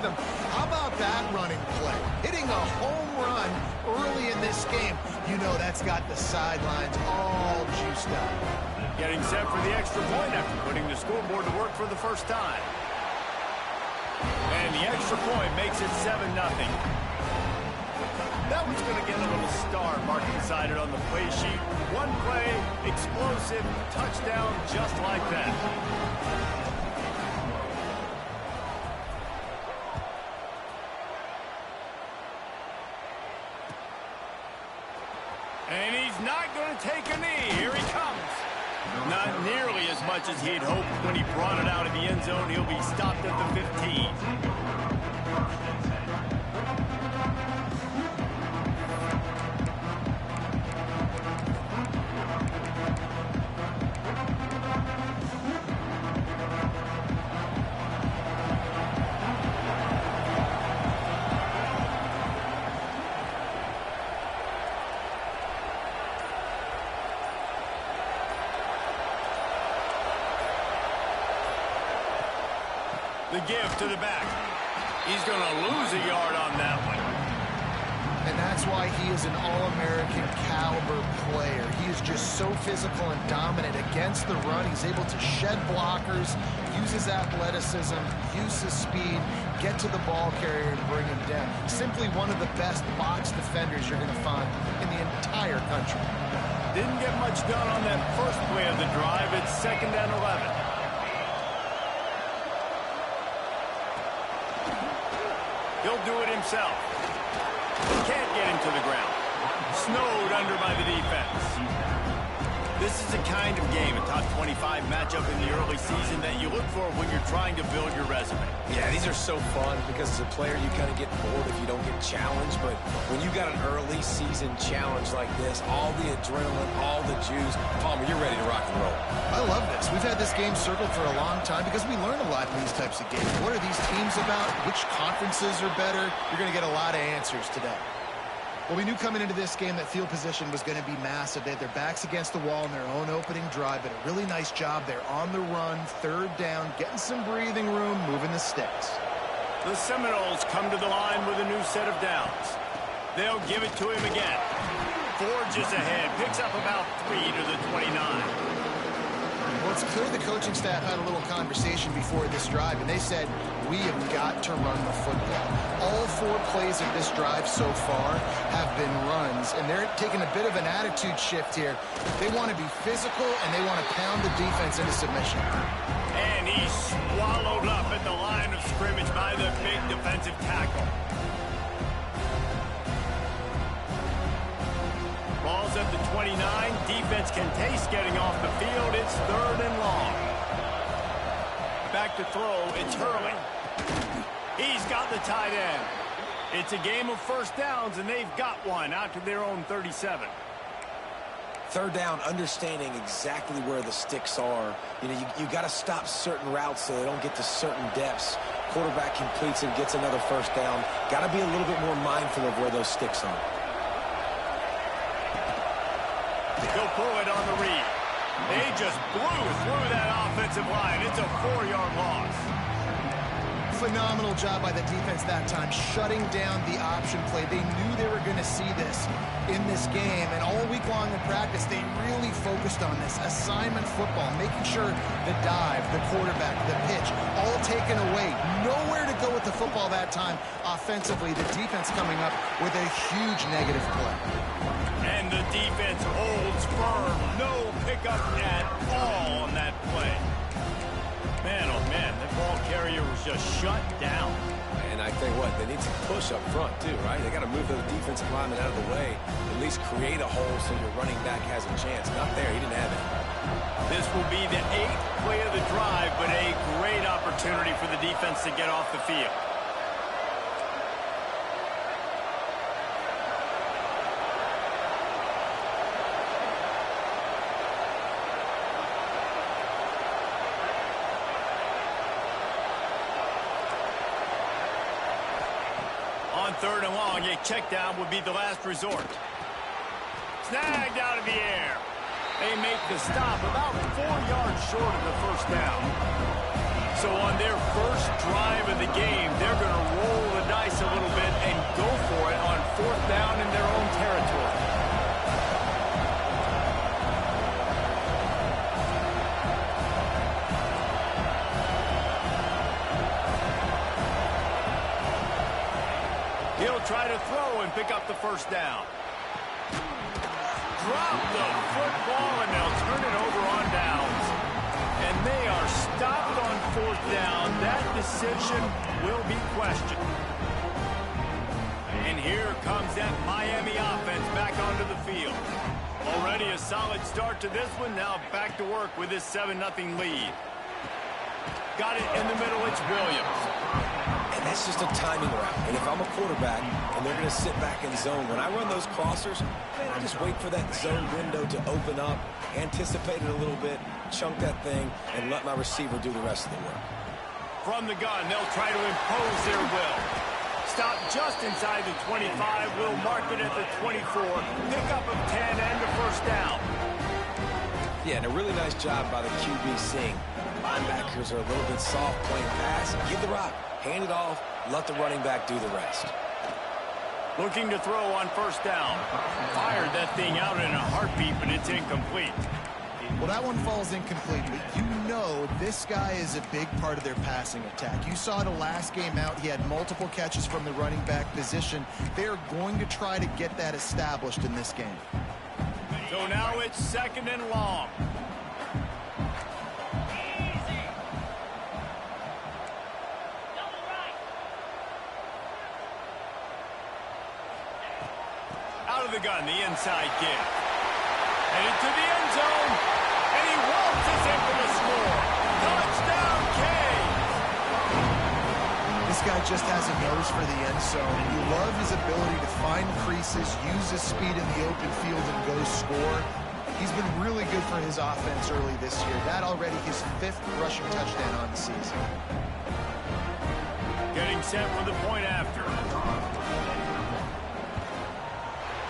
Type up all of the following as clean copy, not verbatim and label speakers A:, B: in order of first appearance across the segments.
A: rhythm. How about that running play? Hitting a home run early in this game. You know that's got the sidelines all juiced up.
B: Getting set for the extra point after putting the scoreboard to work for the first time. And the extra point makes it 7-0. That one's going to get a little star mark beside it on the play sheet. One play, explosive, touchdown just like that. And he's not going to take a knee. Here he comes. Not nearly as much as he'd hoped when he brought it out of the end zone. He'll be stopped at the 15. The give to the back. He's going to lose a yard on that one.
A: And that's why he is an All-American caliber player. He is just so physical and dominant against the run. He's able to shed blockers, use his athleticism, use his speed, get to the ball carrier and bring him down. Simply one of the best box defenders you're going to find in the entire country.
B: Didn't get much done on that first play of the drive. It's 2nd and 11. He'll do it himself. Can't get him to the ground. Snowed under by the defense. This is the kind of game, a top 25 matchup in the early season that you look for when you're trying to build your resume.
C: Yeah, these are so fun because as a player you kind of get bored if you don't get challenged, but when you got an early season challenge like this, all the adrenaline, all the juice, Palmer, you're ready to rock and roll.
A: I love this. We've had this game circled for a long time because we learn a lot in these types of games. What are these teams about? Which conferences are better? You're going to get a lot of answers today. Well, we knew coming into this game that field position was going to be massive. They had their backs against the wall in their own opening drive, but a really nice job there on the run, 3rd down, getting some breathing room, moving the sticks.
B: The Seminoles come to the line with a new set of downs. They'll give it to him again. Forges ahead, picks up about 3 to the 29.
A: Well, it's clear the coaching staff had a little conversation before this drive, and they said, we have got to run the football. All 4 plays of this drive so far have been runs, and they're taking a bit of an attitude shift here. They want to be physical, and they want to pound the defense into submission.
B: And he's swallowed up at the line of scrimmage by the big defensive tackle. Ball's at the 29. Defense can taste getting off the field. It's 3rd and long. Back to throw. It's Hurley. He's got the tight end. It's a game of first downs, and they've got one out to their own 37.
C: 3rd down, understanding exactly where the sticks are. You know, you got to stop certain routes so they don't get to certain depths. Quarterback completes it, gets another 1st down. Got to be a little bit more mindful of where those sticks are.
B: He'll pull it on the read. They just blew through that offensive line. It's a 4-yard loss.
A: Phenomenal job by the defense that time, shutting down the option play. They knew they were going to see this in this game, and all week long in practice, they really focused on this assignment football, making sure the dive, the quarterback, the pitch, all taken away. Nowhere to go with the football that time offensively. The defense coming up with a huge negative play.
B: And the defense holds firm. No pickup at all on that play. Man, oh man, that ball carrier was just shut down.
C: And I tell you what, they need some push up front too, right? They got to move those defensive linemen out of the way, at least create a hole so your running back has a chance. Not there, he didn't have it.
B: This will be the 8th play of the drive, but a great opportunity for the defense to get off the field. On 3rd and long, a check down would be the last resort. Snagged out of the air. They make the stop about 4 yards short of the 1st down. So on their first drive of the game, they're going to He'll try to throw and pick up the first down. Drop the football, and they'll turn it over on downs. And they are stopped on fourth down. That decision will be questioned. And here comes that Miami offense back onto the field. Already a solid start to this one. Now back to work with this 7-0 lead. Got it in the middle. It's Williams.
C: And that's just a timing route. And if I'm a quarterback and they're going to sit back in zone, when I run those crossers, man, I just wait for that zone window to open up, anticipate it a little bit, chunk that thing, and let my receiver do the rest of the work.
B: From the gun, they'll try to impose their will. Stop just inside the 25. Will mark it at the 24. Pickup of 10 and the first down.
C: Yeah, and a really nice job by the QB seeing linebackers are a little bit soft playing pass. Give the rock, hand it off, let the running back do the rest.
B: Looking to throw on first down. Fired that thing out in a heartbeat, but it's incomplete.
A: Well, that one falls incomplete, but you know this guy is a big part of their passing attack. You saw the last game out. He had multiple catches from the running back position. They're going to try to get that established in this game.
B: So now it's 2nd and long. Out of the gun, the inside give. Headed to the end zone. And he waltzes in for the score. Touchdown, Canes!
A: This guy just has a nose for the end zone. You love his ability to find creases, use his speed in the open field, and go score. He's been really good for his offense early this year. That already his 5th rushing touchdown on the season.
B: Getting set for the point after.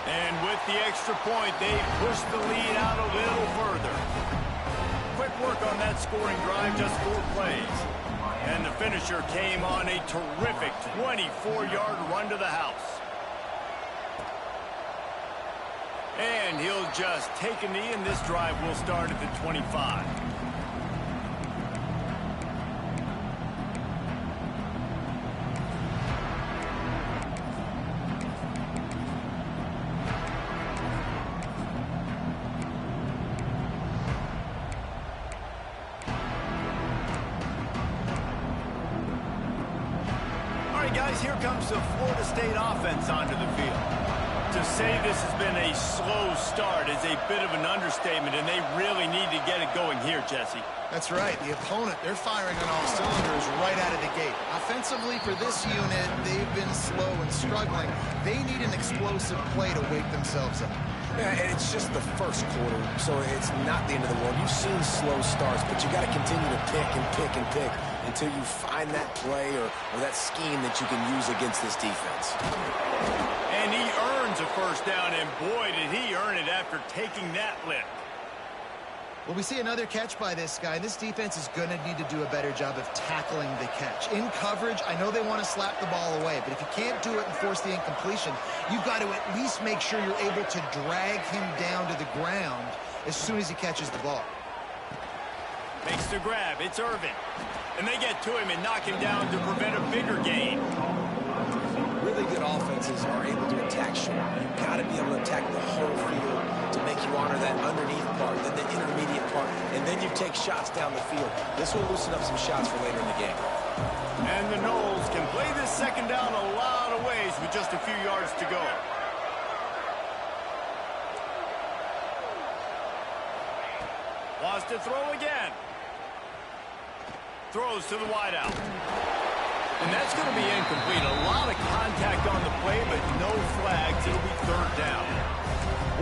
B: And with the extra point, they push the lead out a little further. Quick work on that scoring drive, just 4 plays. And the finisher came on a terrific 24-yard run to the house. And he'll just take a knee, and this drive will start at the 25. Guys, here comes the Florida State offense onto the field. To say this has been a slow start is a bit of an understatement, and they really need to get it going here, Jesse.
A: That's right. The opponent, they're firing on all cylinders right out of the gate. Offensively, for this unit, they've been slow and struggling. They need an explosive play to wake themselves up.
C: Yeah, and it's just the first quarter, so it's not the end of the world. You've seen slow starts, but you got to continue to pick and pick and pick until you find that play or that scheme that you can use against this defense.
B: And he earns a first down, and boy, did he earn it after taking that lift.
A: Well, we see another catch by this guy. This defense is going to need to do a better job of tackling the catch. In coverage, I know they want to slap the ball away, but if you can't do it and force the incompletion, you've got to at least make sure you're able to drag him down to the ground as soon as he catches the ball.
B: Makes the grab. It's Irvin. And they get to him and knock him down to prevent a bigger gain.
C: Really good offenses are able to attack short. You've got to be able to attack the whole field to make you honor that underneath part, then the intermediate part, and then you take shots down the field. This will loosen up some shots for later in the game.
B: And the Noles can play this second down a lot of ways with just a few yards to go. Wants to throw again. Throws to the wideout. And that's going to be incomplete. A lot of contact on the play, but no flags. It'll be 3rd down.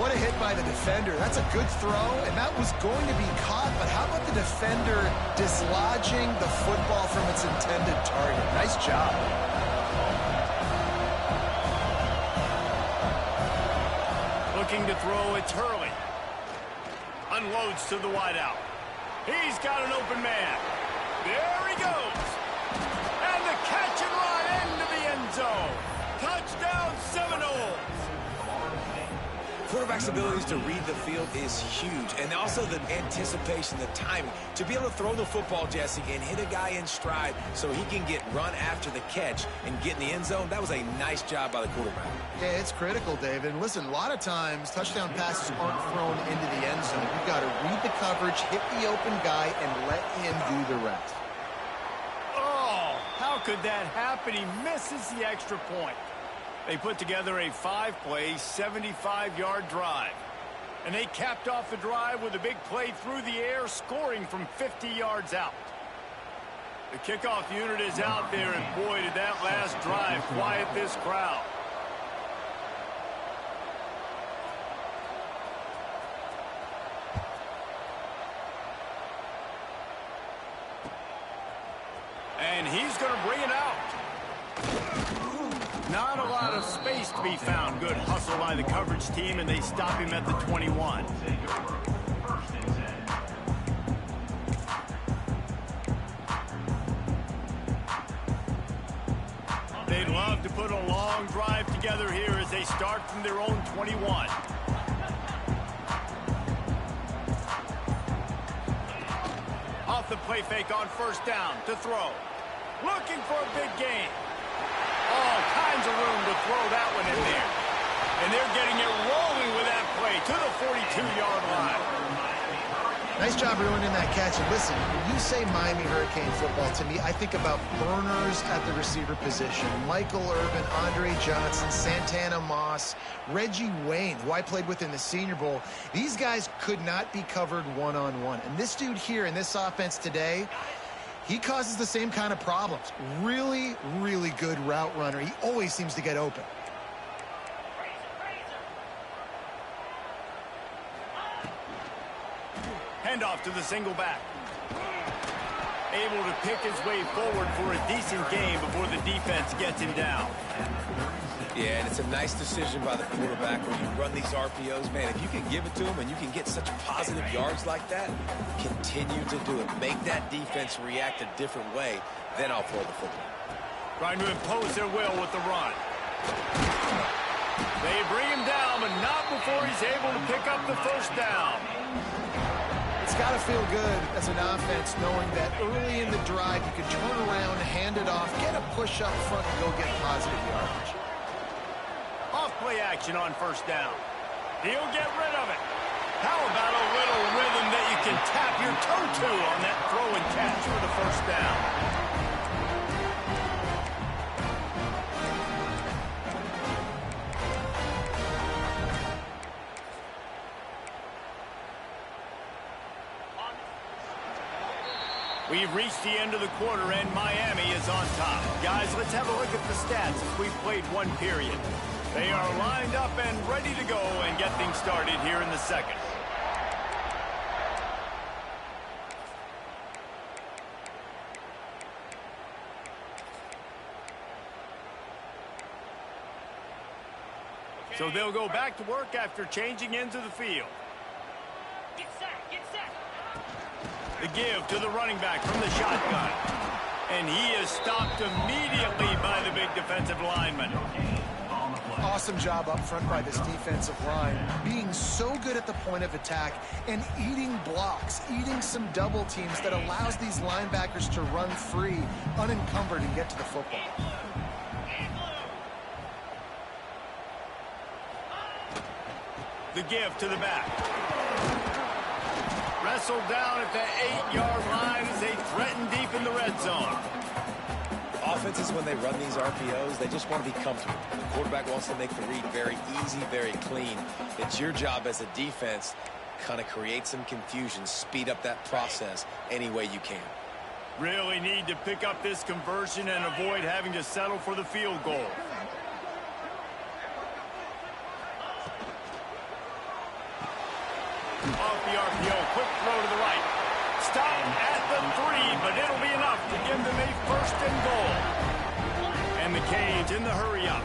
A: What a hit by the defender. That's a good throw, and that was going to be caught, but how about the defender dislodging the football from its intended target? Nice job.
B: Looking to throw, it's Hurley. Unloads to the wideout. He's got an open man. There he goes. And the catch and run into the end zone. Touchdown, Seminoles.
C: For quarterback's abilities to read the field is huge. And also the anticipation, the timing. To be able to throw the football, Jesse, and hit a guy in stride so he can get run after the catch and get in the end zone, that was a nice job by the quarterback.
A: Yeah, it's critical, David. And listen, a lot of times touchdown passes aren't thrown into the end zone. You've got to read the coverage, hit the open guy, and let him do the rest.
B: Oh, how could that happen? He misses the extra point. They put together a 5-play, 75-yard drive. And they capped off the drive with a big play through the air, scoring from 50 yards out. The kickoff unit is out there, and boy, did that last drive quiet this crowd. And he's going to bring it out. Not a lot of space to be found. Good hustle by the coverage team, and they stop him at the 21. They'd love to put a long drive together here as they start from their own 21. Off the play fake on first down to throw. Looking for a big gain. All kinds of room to throw that one in there. And they're getting it rolling with that play to the 42-yard line.
A: Nice job ruining that catch. And listen, when you say Miami Hurricane football, to me, I think about burners at the receiver position. Michael Irvin, Andre Johnson, Santana Moss, Reggie Wayne, who I played with in the Senior Bowl. These guys could not be covered one-on-one. And this dude here in this offense today, he causes the same kind of problems. Really, really good route runner. He always seems to get open.
B: Handoff to the single back. Able to pick his way forward for a decent game before the defense gets him down.
C: Yeah, and it's a nice decision by the quarterback when you run these RPOs. Man, if you can give it to him and you can get such positive yards like that, continue to do it. Make that defense react a different way, then I'll throw the football.
B: Trying to impose their will with the run. They bring him down, but not before he's able to pick up the first down.
A: It's got to feel good as an offense knowing that early in the drive you can turn around, hand it off, get a push up front, and go get positive yardage.
B: Off-play action on first down. He'll get rid of it. How about a little rhythm that you can tap your toe to on that throw and catch for the first down? We've reached the end of the quarter, and Miami is on top. Guys, let's have a look at the stats as we've played one period. They are lined up and ready to go and get things started here in the second. So they'll go back to work after changing into the field.
D: Get set, get set.
B: The give to the running back from the shotgun. And he is stopped immediately by the big defensive lineman.
A: Awesome job up front by this defensive line, being so good at the point of attack and eating blocks, eating some double teams that allows these linebackers to run free, unencumbered, and get to the football.
B: The give to the back. Wrestled down at the 8-yard line as they threaten deep in the red zone.
C: Offenses, when they run these RPOs, they just want to be comfortable. The quarterback wants to make the read very easy, very clean. It's your job as a defense, kind of create some confusion, speed up that process any way you can.
B: Really need to pick up this conversion and avoid having to settle for the field goal. Off the RPO, quick throw to the right. Stop at the 3, but it'll be enough to give them a first and goal. And the Canes in the hurry-up.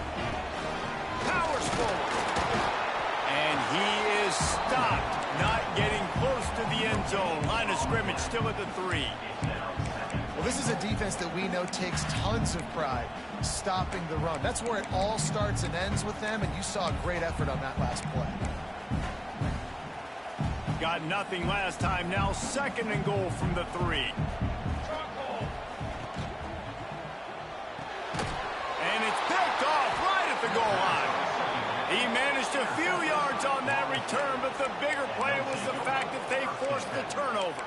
B: Powers forward. And he is stopped, not getting close to the end zone. Line of scrimmage still at the 3.
A: Well, this is a defense that we know takes tons of pride stopping the run. That's where it all starts and ends with them, and you saw a great effort on that last play.
B: Got nothing last time. Now 2nd and goal from the 3. And it's picked off right at the goal line. He managed a few yards on that return, but the bigger play was the fact that they forced the turnover.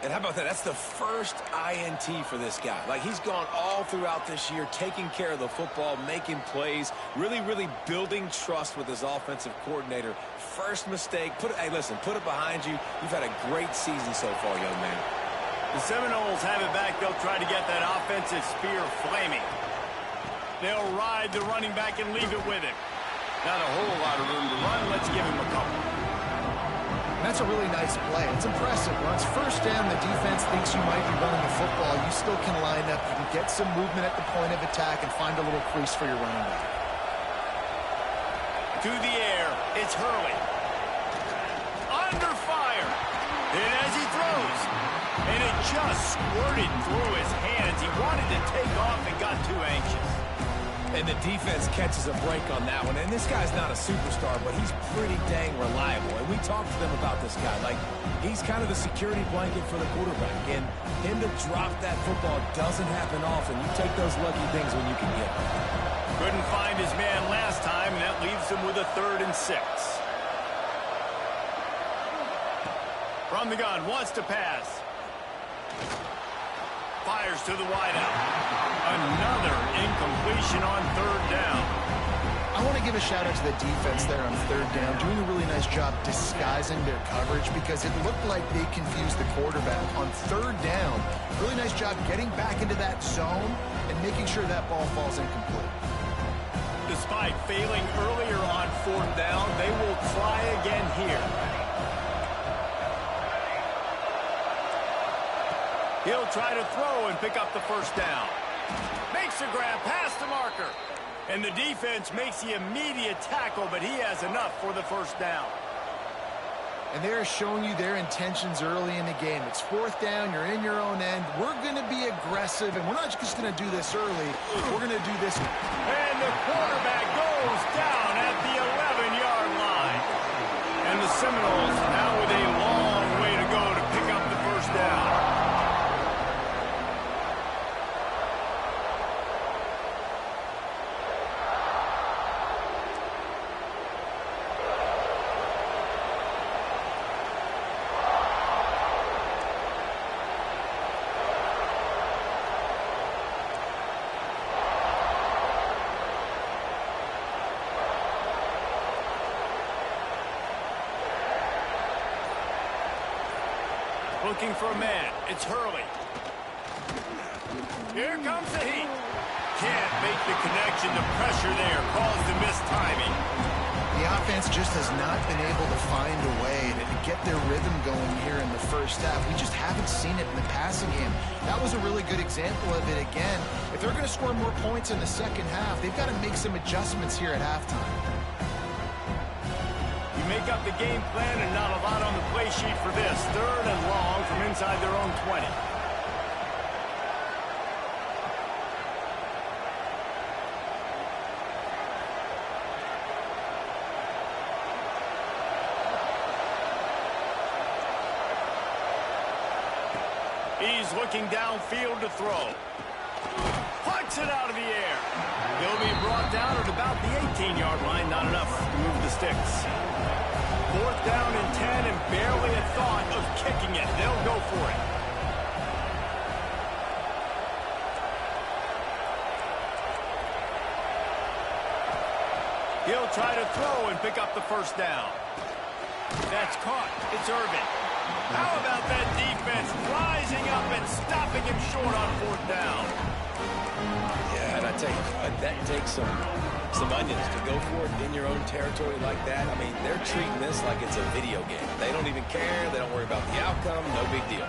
C: And how about that? That's the first INT for this guy. Like, he's gone all throughout this year, taking care of the football, making plays, really building trust with his offensive coordinator. First mistake. Hey, listen, put it behind you. You've had a great season so far, young man.
B: The Seminoles have it back. They'll try to get that offensive spear flaming. They'll ride the running back and leave it with him. Not a whole lot of room to run. Let's give him a couple.
A: That's a really nice play. It's impressive. When it's 1st down, the defense thinks you might be running the football. You still can line up. You can get some movement at the point of attack and find a little crease for your running back.
B: To the air, it's Hurley. Under fire. And as he throws, and it just squirted through his hands. He wanted to take off and got too anxious.
C: And the defense catches a break on that one. And this guy's not a superstar, but he's pretty dang reliable. And we talked to them about this guy. Like, he's kind of the security blanket for the quarterback. And him to drop that football doesn't happen often. You take those lucky things when you can get them.
B: Couldn't find his man last time, and that leaves him with a 3rd and 6. From the gun, wants to pass. Fires to the wideout. Another incompletion on 3rd down.
A: I want to give a shout out to the defense there on 3rd down, doing a really nice job disguising their coverage because it looked like they confused the quarterback on 3rd down. Really nice job getting back into that zone and making sure that ball falls incomplete.
B: Despite failing earlier on 4th down, they will try again here. He'll try to throw and pick up the 1st down. Makes a grab past the marker. And the defense makes the immediate tackle, but he has enough for the 1st down.
A: And they're showing you their intentions early in the game. It's 4th down, you're in your own end. We're going to be aggressive, and we're not just going to do this early. We're going to do this.
B: And the quarterback goes down at the 11-yard line. And the Seminoles now with a long way to go to pick up the 1st down. Looking for a man. It's Hurley. Here comes the heat. Can't make the connection. The pressure there caused the missed timing.
A: The offense just has not been able to find a way to get their rhythm going here in the 1st half. We just haven't seen it in the passing game. That was a really good example of it again. If they're going to score more points in the 2nd half, they've got to make some adjustments here at halftime.
B: Make up the game plan and not a lot on the play sheet for this. 3rd and long from inside their own 20. He's looking downfield to throw. Punts it out of the air. He'll be brought down at about the 18-yard line. Not enough to move the sticks. 4th down and 10 and barely a thought of kicking it. They'll go for it. He'll try to throw and pick up the 1st down. That's caught. It's Irvin. How about that defense rising up and stopping him short on 4th down?
C: Yeah, and I tell you, that takes some onions to go for it in your own territory like that. I mean, they're treating this like it's a video game. They don't even care. They don't worry about the outcome. No big deal.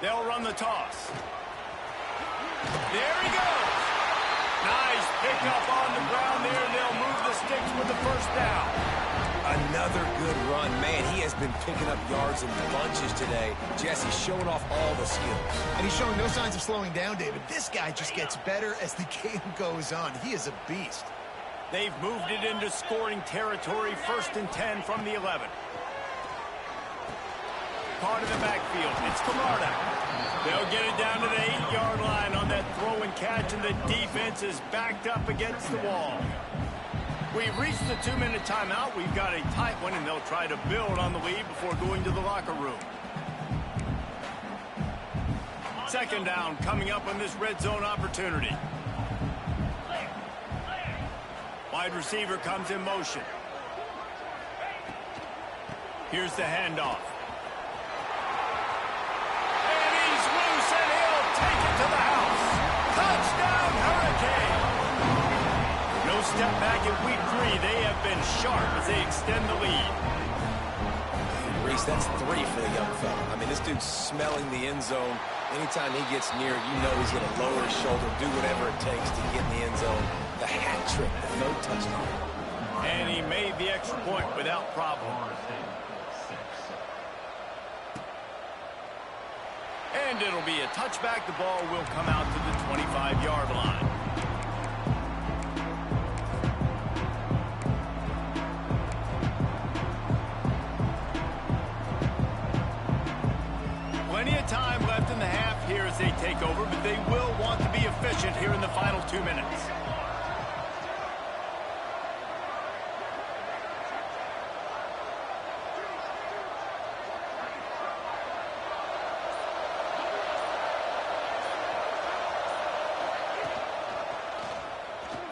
B: They'll run the toss. There he goes. Nice pickup on the ground there. They'll move the sticks with the 1st down.
C: Another good run. Man, he has been picking up yards in bunches today. Jesse's showing off all the skills.
A: And he's showing no signs of slowing down, David. This guy just gets better as the game goes on. He is a beast.
B: They've moved it into scoring territory, 1st and 10 from the 11. Caught in the backfield. It's Camarda. They'll get it down to the 8-yard line on that throw and catch, and the defense is backed up against the wall. We've reached the 2-minute timeout. We've got a tight one, and they'll try to build on the lead before going to the locker room. 2nd down coming up on this red zone opportunity. Wide receiver comes in motion. Here's the handoff. And he's loose, and he'll take it to the house. Touchdown, Hurricane! No step back in week 3. They have been sharp as they extend the lead.
C: Reese, that's 3 for the young fella. I mean, this dude's smelling the end zone. Anytime he gets near, you know he's going to lower his shoulder, do whatever it takes to get in the end zone. The hat trick, the no touchdown.
B: And he made the extra point without problem. And it'll be a touchback. The ball will come out to the 25-yard line. Plenty of time left in the half here as they take over, but they will want to be efficient here in the final 2 minutes.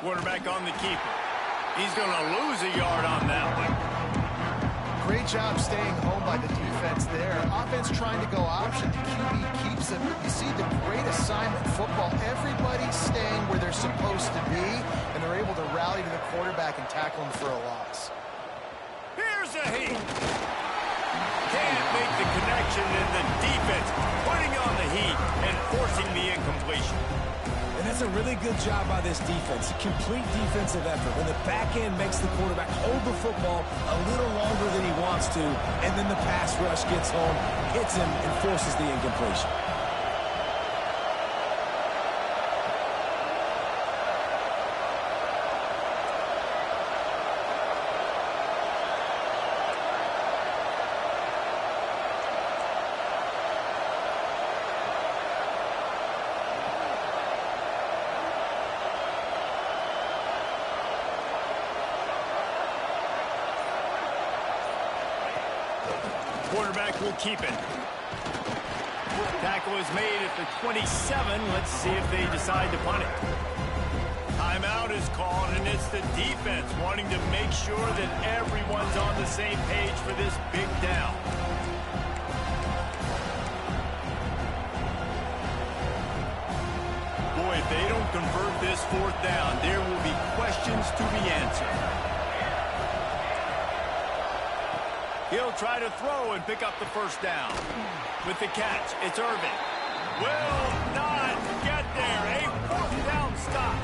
B: Quarterback on the keeper. He's going to lose a yard on that one.
A: Great job staying home by the defense there. Offense trying to go option. The QB keeps it. You see the great assignment football. Everybody's staying where they're supposed to be, and they're able to rally to the quarterback and tackle him for a loss.
B: Here's a heat. Can't make the connection, and the defense putting on the heat and forcing the incompletion.
C: And that's a really good job by this defense. A complete defensive effort. When the back end makes the quarterback hold the football a little longer than he wants to, and then the pass rush gets home, hits him, and forces the incompletion.
B: Quarterback will keep it. Tackle is made at the 27. Let's see if they decide to punt it. Timeout is called, and it's the defense wanting to make sure that everyone's on the same page for this big down. Boy, if they don't convert this 4th down, there will be questions to be answered. He'll try to throw and pick up the 1st down. With the catch, it's Irvin. Will not get there. A 4th down stop.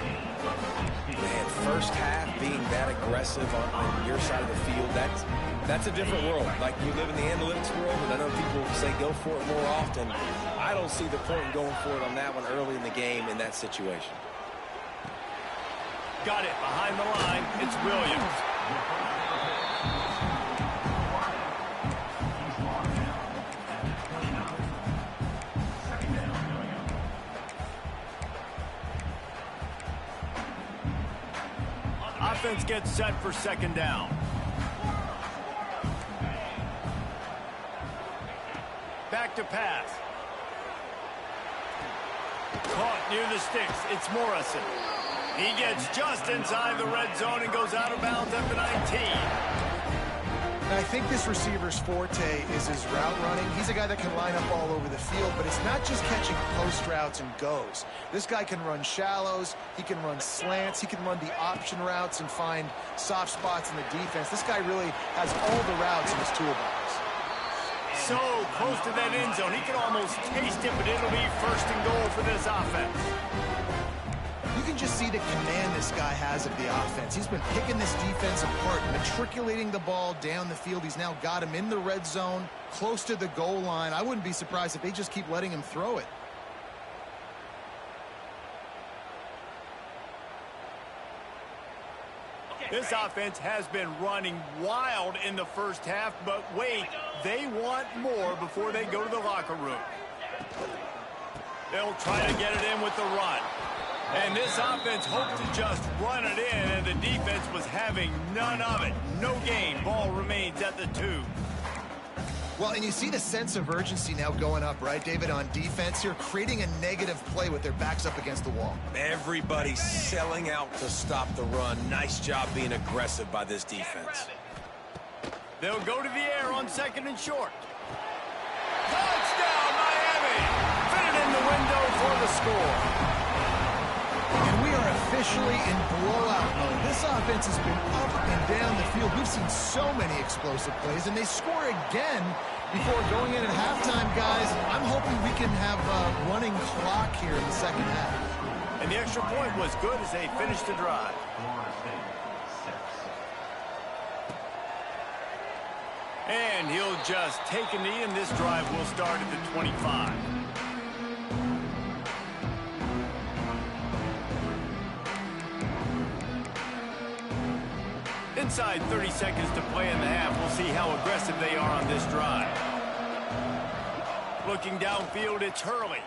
C: Man, first half being that aggressive on your side of the field, that's a different world. Like, you live in the analytics world, and I know people say go for it more often. I don't see the point in going for it on that one early in the game in that situation.
B: Got it behind the line. It's Williams. Offense gets set for 2nd down. Back to pass. Caught near the sticks. It's Morrison. He gets just inside the red zone and goes out of bounds at the 19.
A: And I think this receiver's forte is his route running. He's a guy that can line up all over the field, but it's not just catching post routes and goes. This guy can run shallows, he can run slants, he can run the option routes and find soft spots in the defense. This guy really has all the routes in his toolbox.
B: So close to that end zone, he can almost taste it, but it'll be 1st and goal for this offense.
A: You can just see the command this guy has of the offense. He's been picking this defense apart, matriculating the ball down the field. He's now got him in the red zone, close to the goal line. I wouldn't be surprised if they just keep letting him throw it.
B: This offense has been running wild in the first half, but wait, they want more before they go to the locker room. They'll try to get it in with the run. And this offense hoped to just run it in, and the defense was having none of it. No gain. Ball remains at the 2.
A: Well, and you see the sense of urgency now going up, right, David, on defense here, creating a negative play with their backs up against the wall.
C: Everybody's selling out to stop the run. Nice job being aggressive by this defense.
B: They'll go to the air on 2nd and short. Touchdown, Miami! Fit it in the window for the score.
A: And we are officially in blowout mode. This offense has been up and down the field. We've seen so many explosive plays, and they score again before going in at halftime, guys. I'm hoping we can have a running clock here in the second half.
B: And the extra point was good as they finished the drive. And he'll just take a knee, and this drive will start at the 25. Inside 30 seconds to play in the half. We'll see how aggressive they are on this drive. Looking downfield, it's Hurley.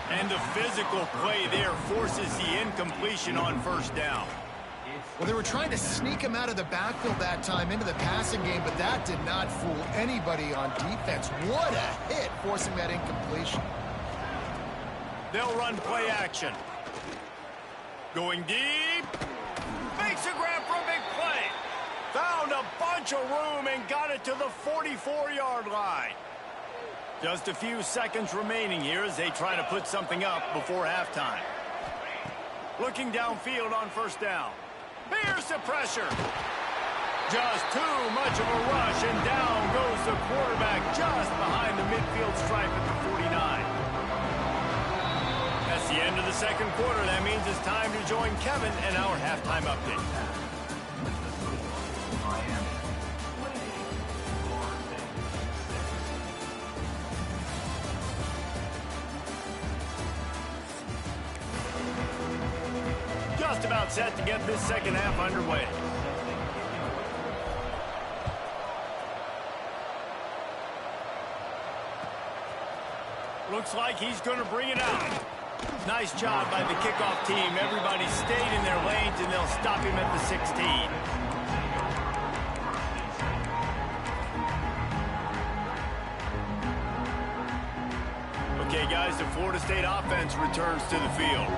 B: And the physical play there forces the incompletion on 1st down.
A: Well, they were trying to sneak him out of the backfield that time into the passing game, but that did not fool anybody on defense. What a hit, forcing that incompletion.
B: They'll run play action. Going deep. Makes a grab for a big play. Found a bunch of room and got it to the 44-yard line. Just a few seconds remaining here as they try to put something up before halftime. Looking downfield on 1st down. Here's the pressure. Just too much of a rush, and down goes the quarterback just behind the midfield stripe at the 49. That's the end of the 2nd quarter. That means it's time to join Kevin and our halftime update. Just about set to get this second half underway. Looks like he's going to bring it out. Nice job by the kickoff team. Everybody stayed in their lanes, and they'll stop him at the 16. Okay, guys, the Florida State offense returns to the field.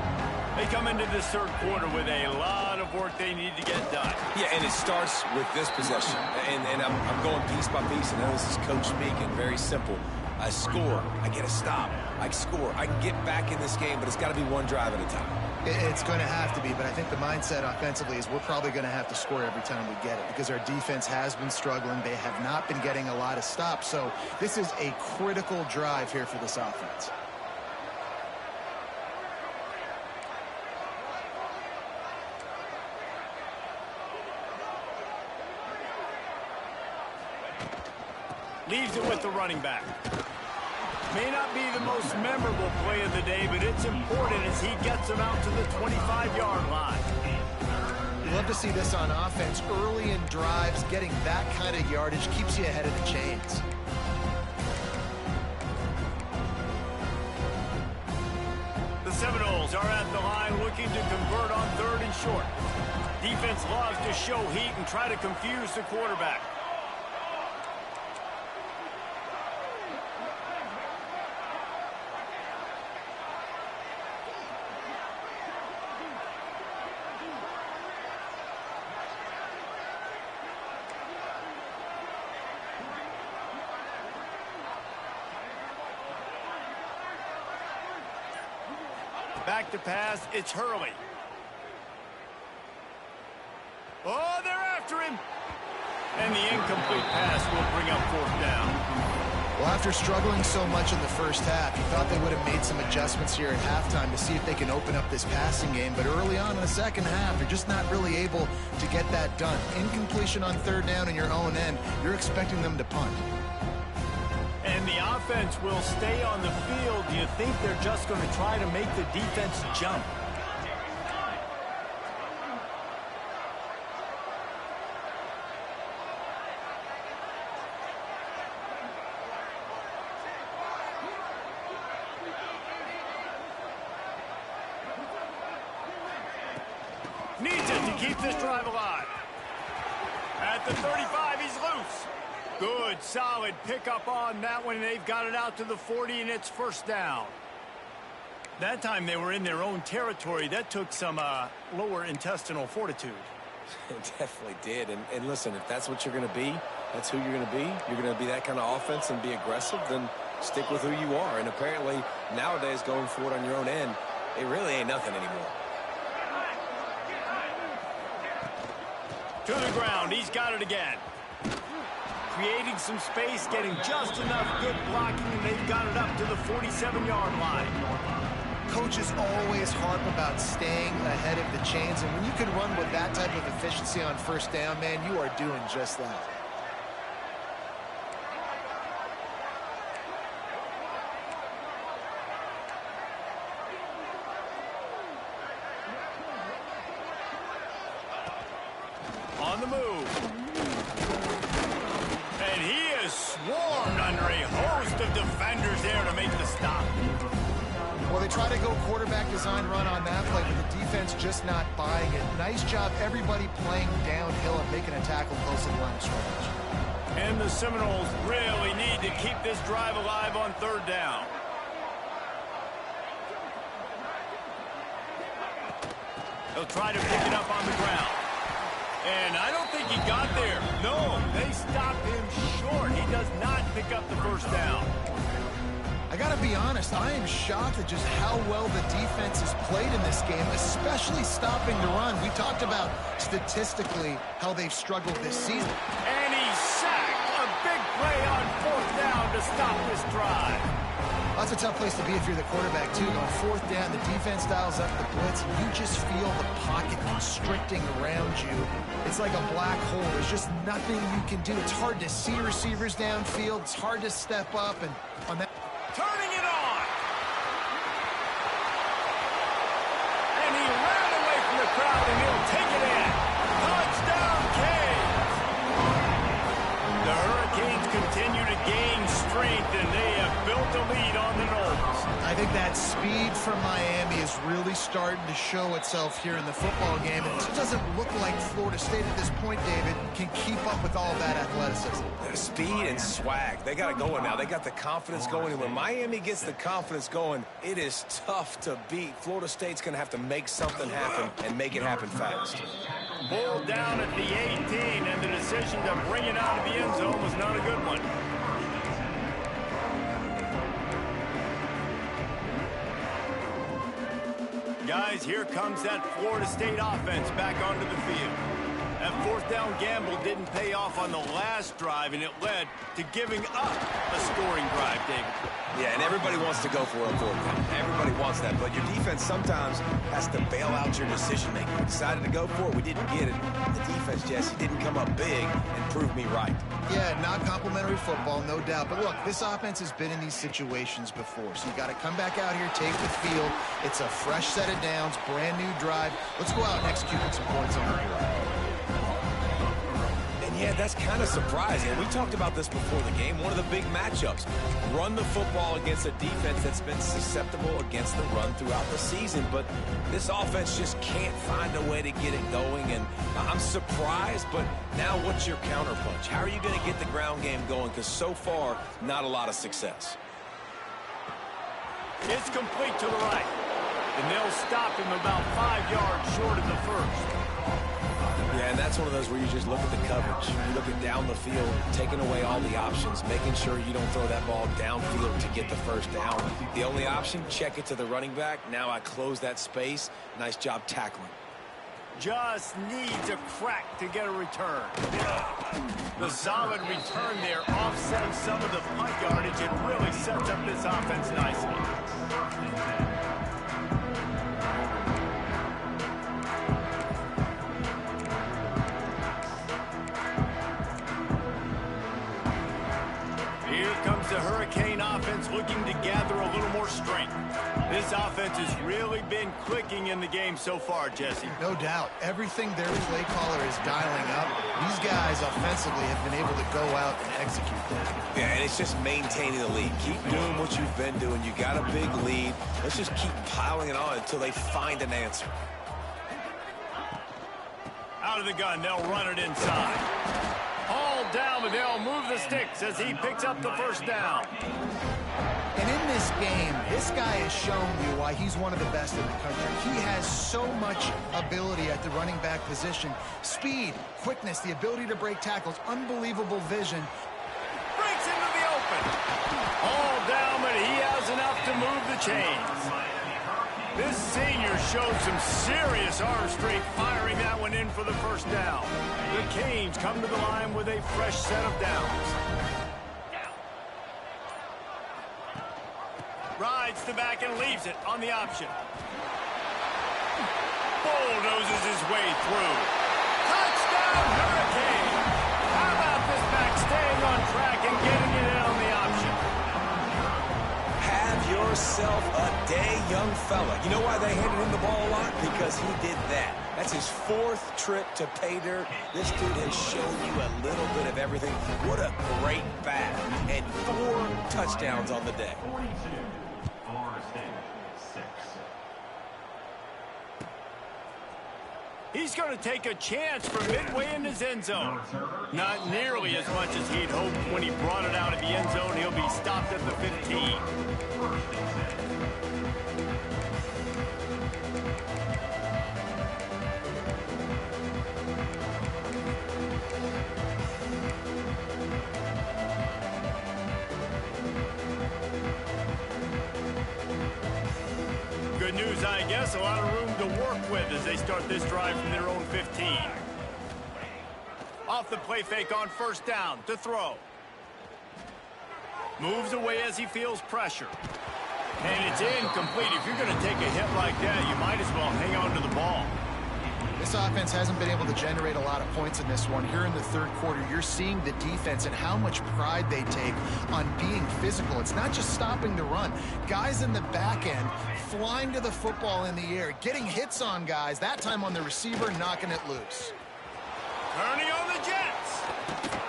B: They come into this 3rd quarter with a lot of work they need to get done.
C: Yeah, and it starts with this possession. And I'm going piece by piece. I know this is coach speaking. Very simple. I score. I get a stop. I score. I can get back in this game, but it's got to be one drive at a time.
A: It's going to have to be, but I think the mindset offensively is we're probably going to have to score every time we get it because our defense has been struggling. They have not been getting a lot of stops, so this is a critical drive here for this offense.
B: Leaves it with the running back. May not be the most memorable play of the day, but it's important as he gets them out to the 25-yard line.
A: You love to see this on offense. Early in drives, getting that kind of yardage keeps you ahead of the chains.
B: The Seminoles are at the line looking to convert on 3rd and short. Defense loves to show heat and try to confuse the quarterback. Back to pass, it's Hurley. Oh, they're after him. And the incomplete pass will bring up 4th down.
A: Well, after struggling so much in the first half, you thought they would have made some adjustments here at halftime to see if they can open up this passing game. But early on in the second half, they're just not really able to get that done. Incompletion on 3rd down in your own end, you're expecting them to punt.
B: And the offense will stay on the field. Do you think they're just going to try to make the defense jump? Needs it to keep this drive alive. At the 35, he's loose. Good, solid pickup on that one. They've got it out to the 40, and it's first down. That time they were in their own territory. That took some lower intestinal fortitude.
C: It definitely did. And listen, if that's what you're going to be, that's who you're going to be. You're going to be that kind of offense and be aggressive, then stick with who you are. And apparently, nowadays, going for it on your own end, it really ain't nothing anymore.
B: To the ground. He's got it again. Creating some space, getting just enough good blocking, and they've got it up to the 47-yard line.
A: Coaches always harp about staying ahead of the chains, and when you can run with that type of efficiency on first down, man, you are doing just that.
B: On the move. And he is swarmed under a host of defenders there to make the stop.
A: Well, they try to go quarterback design run on that play, but the defense just not buying it. Nice job, everybody playing downhill and making a tackle close to the line of scrimmage.
B: And the Seminoles really need to keep this drive alive on third down. They'll try to pick it up on the ground. And I don't think he got there. No, they stopped him short. He does not pick up the first down.
A: I got to be honest, I am shocked at just how well the defense has played in this game, especially stopping the run. We talked about statistically how they've struggled this season.
B: And he's sacked. A big play on fourth down to stop this drive.
A: That's a tough place to be if you're the quarterback, too. On fourth down, the defense dials up the blitz, and you just feel the pocket constricting around you. It's like a black hole. There's just nothing you can do. It's hard to see receivers downfield. It's hard to step up, and on that...
B: Turning it on. And he ran away from the crowd, and he'll take it in. Touchdown, Canes. The Hurricanes continue to gain strength, and they have built a lead on the Noles.
A: I think that speed from Miami is really starting to show itself here in the football game. It just doesn't look like Florida State at this point, David, can keep up with all that athleticism.
C: Speed and swag. They got it going now. They got the confidence going. And when Miami gets the confidence going, it is tough to beat. Florida State's going to have to make something happen and make it happen fast.
B: Pulled down at the 18, and the decision to bring it out of the end zone was not a good one. Guys, here comes that Florida State offense back onto the field. That fourth down gamble didn't pay off on the last drive, and it led to giving up a scoring drive, David.
C: Yeah, and everybody wants to go for a fourth down. Everybody wants that, but your defense sometimes has to bail out your decision-making. We decided to go for it. We didn't get it. The defense, Jesse, didn't come up big and prove me right.
A: Yeah, not complimentary football, no doubt. But look, this offense has been in these situations before, so you got to come back out here, take the field. It's a fresh set of downs, brand new drive. Let's go out and execute with some points on the board.
C: Yeah, that's kind of surprising. We talked about this before the game. One of the big matchups. Run the football against a defense that's been susceptible against the run throughout the season. But this offense just can't find a way to get it going. And I'm surprised, but now what's your counterpunch? How are you going to get the ground game going? Because so far, not a lot of success.
B: It's complete to the right. And they'll stop him about 5 yards short of the first.
C: Yeah, and that's one of those where you just look at the coverage. You look at down the field, taking away all the options, making sure you don't throw that ball downfield to get the first down. The only option, check it to the running back. Now I close that space. Nice job tackling.
B: Just needs a crack to get a return. The solid return there offsets some of the punt yardage and really sets up this offense nicely. Here comes the Hurricane offense looking to gather a little more strength. This offense has really been clicking in the game so far, Jesse.
A: No doubt. Everything their play caller is dialing up, these guys offensively have been able to go out and execute that.
C: Yeah, and it's just maintaining the lead. Keep doing what you've been doing. You got a big lead. Let's just keep piling it on until they find an answer.
B: Out of the gun, they'll run it inside. All down, but they'll move the sticks as he picks up the first down.
A: And in this game, this guy has shown you why he's one of the best in the country. He has so much ability at the running back position. Speed, quickness, the ability to break tackles, unbelievable vision.
B: Breaks into the open. All down, but he has enough to move the chains. This senior showed some serious arm strength firing that one in for the first down. The Canes come to the line with a fresh set of downs. Rides the back and leaves it on the option. Bulldozes his way through. Touchdown, Hurricane! How about this back staying on track and getting it in on the option?
C: Have yourself a day, young fella. You know why they handed him the ball a lot? Because he did that. That's his 4th trip to pay dirt. This dude has shown you a little bit of everything. What a great back. And 4 touchdowns on the day.
B: He's going to take a chance from midway in his end zone. Not nearly as much as he'd hoped when he brought it out of the end zone. He'll be stopped at the 15. Good news, I guess. A lot of room to work with as they start this drive from their own 15. Off the play fake on first down to throw. Moves away as he feels pressure. And it's incomplete. If you're going to take a hit like that, you might as well hang on to the ball.
A: This offense hasn't been able to generate a lot of points in this one. Here in the third quarter, you're seeing the defense and how much pride they take on being physical. It's not just stopping the run. Guys in the back end flying to the football in the air, getting hits on guys, that time on the receiver, knocking it loose.
B: Turning on the Jets.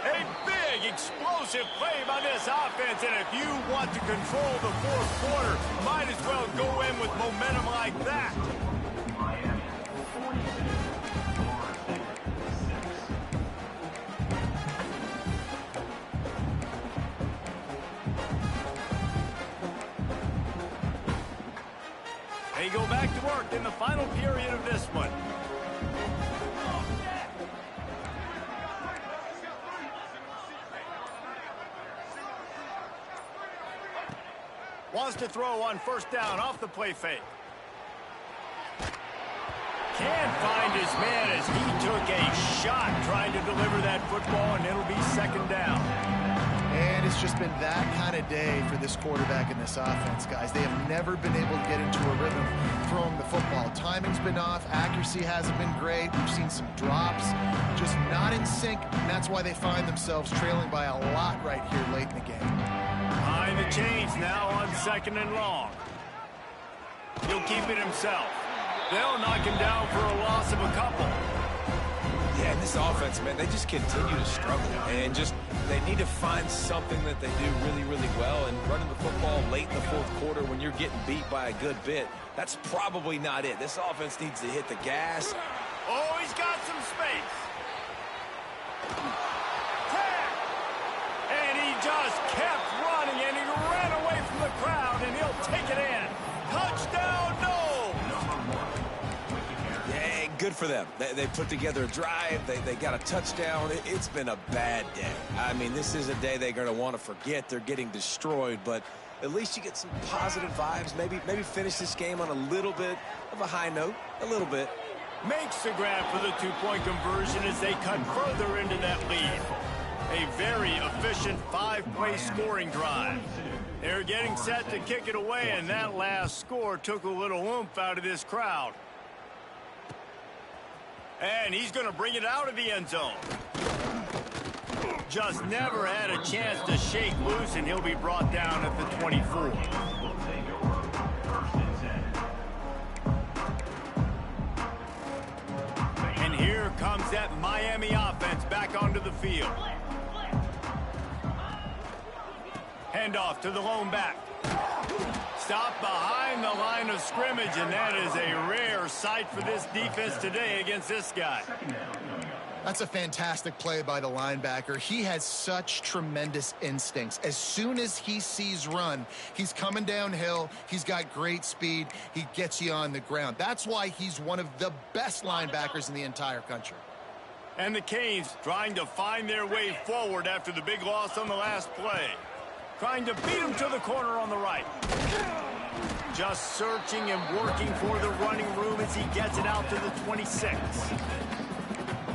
B: A big, explosive play by this offense, and if you want to control the fourth quarter, might as well go in with momentum like that. They go back to work in the final period of this one. Wants to throw on first down off the play fake. Can't find his man as he took a shot trying to deliver that football, and it'll be second down.
A: And it's just been that kind of day for this quarterback in this offense, guys. They have never been able to get into a rhythm throwing the football. Timing's been off. Accuracy hasn't been great. We've seen some drops. Just not in sync, and that's why they find themselves trailing by a lot right here late in the game.
B: Behind the chains now on second and long. He'll keep it himself. They'll knock him down for a loss of a couple.
C: Yeah, and this offense, man, they just continue to struggle. And just, they need to find something that they do really, really well. And running the football late in the fourth quarter when you're getting beat by a good bit, that's probably not it. This offense needs to hit the gas.
B: Oh, he's got some space. And he just kept running, and he ran away from the crowd, and he'll take it in. Touchdown, no!
C: Yeah, good for them. They put together a drive. They got a touchdown. It's been a bad day. I mean, this is a day they're going to want to forget. They're getting destroyed, but at least you get some positive vibes. Maybe finish this game on a little bit of a high note, a little bit.
B: Makes the grab for the two-point conversion as they cut further into that lead. A very efficient five-play scoring drive. They're getting set to kick it away, and that last score took a little oomph out of this crowd. And he's going to bring it out of the end zone. Just never had a chance to shake loose, and he'll be brought down at the 24. And here comes that Miami offense back onto the field. Handoff to the lone back. Stop behind the the line of scrimmage, and that is a rare sight for this defense today against this guy.
A: That's a fantastic play by the linebacker. He has such tremendous instincts. As soon as he sees run, he's coming downhill. He's got great speed. He gets you on the ground. That's why he's one of the best linebackers in the entire country.
B: And the Canes trying to find their way forward after the big loss on the last play. Trying to beat him to the corner on the right. Just searching and working for the running room as he gets it out to the 26.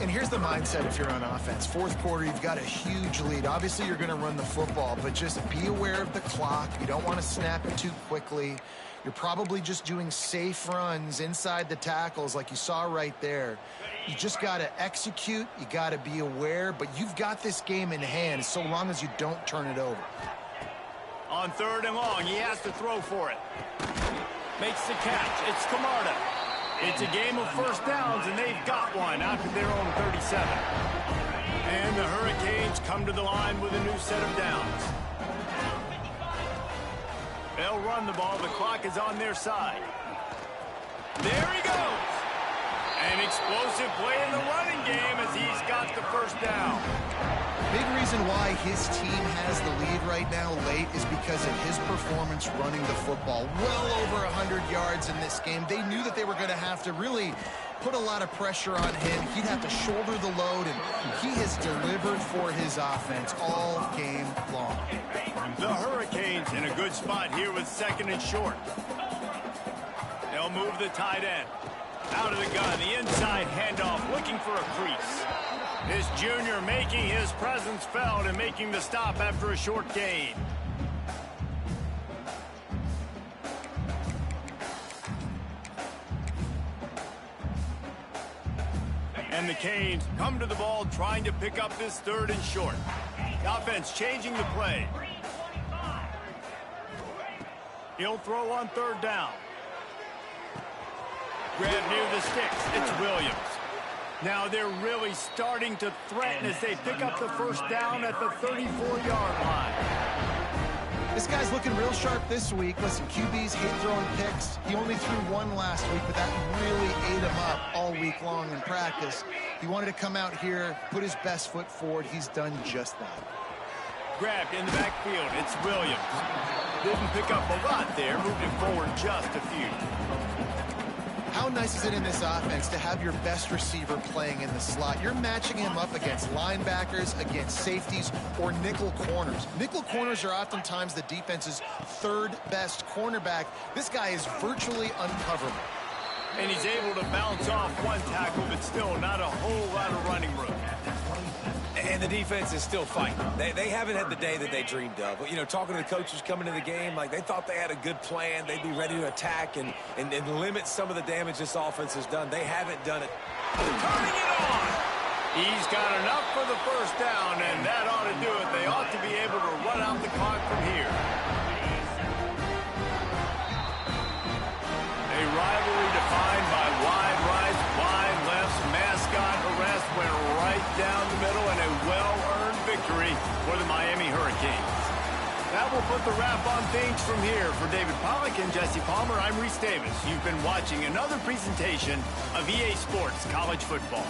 A: And here's the mindset if you're on offense. Fourth quarter, you've got a huge lead. Obviously, you're going to run the football, but just be aware of the clock. You don't want to snap it too quickly. You're probably just doing safe runs inside the tackles like you saw right there. You just got to execute. You got to be aware, but you've got this game in hand so long as you don't turn it over.
B: On 3rd and long, he has to throw for it. Makes the catch. It's Camarda. It's a game of first downs, and they've got one out to their own 37. And the Hurricanes come to the line with a new set of downs. They'll run the ball. The clock is on their side. There he goes. An explosive play in the running game as he's got the first down.
A: Big reason why his team has the lead right now late is because of his performance running the football. Well over 100 yards in this game. They knew that they were going to have to really put a lot of pressure on him. He'd have to shoulder the load, and he has delivered for his offense all game long.
B: The Hurricanes in a good spot here with 2nd and short. They'll move the tight end. Out of the gun, the inside handoff, looking for a crease. This junior making his presence felt and making the stop after a short gain. And the Canes come to the ball trying to pick up this 3rd and short. The offense changing the play. He'll throw on 3rd down. Grab near the sticks. It's Williams. Now they're really starting to threaten as they pick up the first down at the 34-yard line.
A: This guy's looking real sharp this week. Listen, QBs hate throwing picks. He only threw one last week, but that really ate him up all week long in practice. He wanted to come out here, put his best foot forward. He's done just that.
B: Grabbed in the backfield. It's Williams. Didn't pick up a lot there, moved it forward just a few.
A: How nice is it in this offense to have your best receiver playing in the slot? You're matching him up against linebackers, against safeties, or nickel corners. Nickel corners are oftentimes the defense's 3rd best cornerback. This guy is virtually uncoverable.
B: And he's able to bounce off one tackle, but still not a whole lot of running room.
C: And the defense is still fighting. They haven't had the day that they dreamed of. You know, talking to the coaches coming into the game, like they thought they had a good plan. They'd be ready to attack and limit some of the damage this offense has done. They haven't done it.
B: Turning it on. He's got enough for the first down, and that ought to do it. They ought to be able to run out the clock from here. A rivalry defined by wide rights, wide lefts, mascot arrest went right down the middle, and a well-earned victory for the Miami Hurricanes. That will put the wrap on things from here. For David Pollack and Jesse Palmer, I'm Reese Davis. You've been watching another presentation of EA Sports College Football.